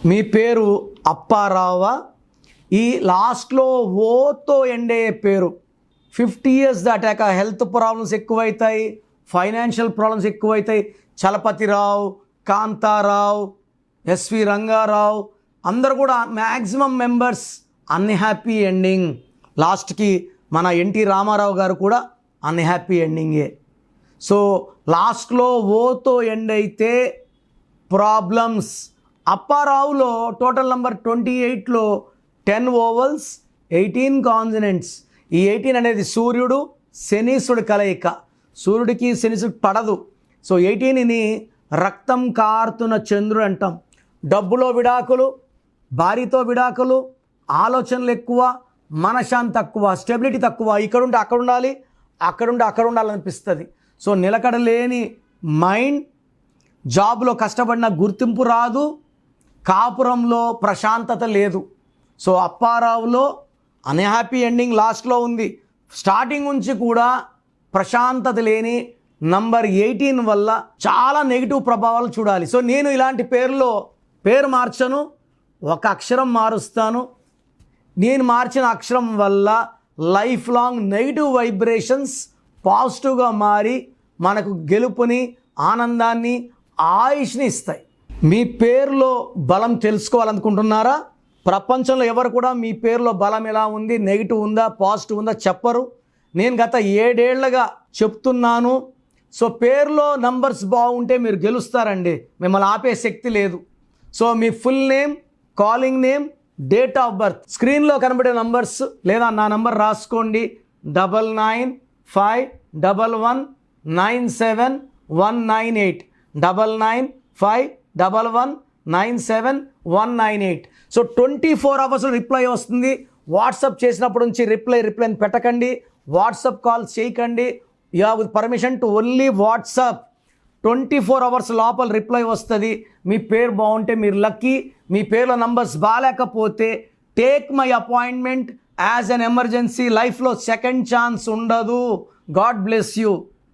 మీ పేరు అప్పారావా? ఈ లాస్ట్లో ఓతో ఎండే పేరు 50 years దాటాక హెల్త్ ప్రాబ్లమ్స్ ఎక్కువైతాయి, ఫైనాన్షియల్ ప్రాబ్లమ్స్ ఎక్కువైతాయి. చలపతిరావు, కాంతారావు, ఎస్వి రంగారావు అందరూ కూడా మ్యాక్సిమం మెంబర్స్ అన్హ్యాపీ ఎండింగ్. లాస్ట్కి మన ఎన్టీ రామారావు గారు కూడా అన్హ్యాపీ ఎండింగే. సో లాస్ట్లో ఓతో ఎండ్ అయితే ప్రాబ్లమ్స్. అప్పారావులో టోటల్ నెంబర్ 28లో 10 ఓవల్స్ 18 కాన్సనెంట్స్. ఈ 18 అనేది సూర్యుడు శనీశ్వరుడు కలయిక. సూర్యుడికి శనీశ్వరుడు పడదు. సో 18ని రక్తం కారుతున్న చంద్రుడు అంటాం. డబ్బులో విడాకులు, భార్యతో విడాకులు, ఆలోచనలు ఎక్కువ, మనశ్శాంతి తక్కువ, స్టెబిలిటీ తక్కువ. ఇక్కడుంటే అక్కడ ఉండాలి, అక్కడుంటే అక్కడ ఉండాలనిపిస్తుంది. సో నిలకడ లేని మైండ్, జాబ్లో కష్టపడిన గుర్తింపు రాదు, కాపురంలో ప్రశాంతత లేదు. సో అప్పారావులో అన్హ్యాపీ ఎండింగ్ లాస్ట్లో ఉంది. స్టార్టింగ్ నుంచి కూడా ప్రశాంతత లేని నంబర్ 18 వల్ల చాలా నెగిటివ్ ప్రభావాలు చూడాలి. సో నేను ఇలాంటి పేరు మార్చను, ఒక అక్షరం మారుస్తాను. నేను మార్చిన అక్షరం వల్ల లైఫ్ లాంగ్ నెగిటివ్ వైబ్రేషన్స్ పాజిటివ్గా మారి మనకు గెలుపుని, ఆనందాన్ని, ఆయుష్ని ఇస్తాయి. మీ పేరులో బలం తెలుసుకోవాలనుకుంటున్నారా? ప్రపంచంలో ఎవరు కూడా మీ పేరులో బలం ఎలా ఉంది, నెగిటివ్ ఉందా, పాజిటివ్ ఉందా చెప్పరు. నేను గత 7 ఏళ్లుగా చెప్తున్నాను. సో పేరులో నంబర్స్ బాగుంటే మీరు గెలుస్తారండి, మిమ్మల్ని ఆపే శక్తి లేదు. So me full name, calling name, date of birth, స్క్రీన్లో కనబడే నంబర్స్ లేదా నా నంబర్ రాసుకోండి. 9951197198 9951197198. సో 24 hours రిప్లై వస్తుంది. వాట్సాప్ చేసినప్పటి నుంచి రిప్లైని పెట్టకండి, వాట్సాప్ కాల్స్ చేయకండి. You have permission to only WhatsApp. 24 hours లోపల రిప్లై వస్తుంది. మీ పేరు బాగుంటే మీరు లక్కీ. మీ పేరులో నంబర్స్ బాగాలేకపోతే take my appointment as an emergency. లైఫ్లో సెకండ్ ఛాన్స్ ఉండదు. God bless you.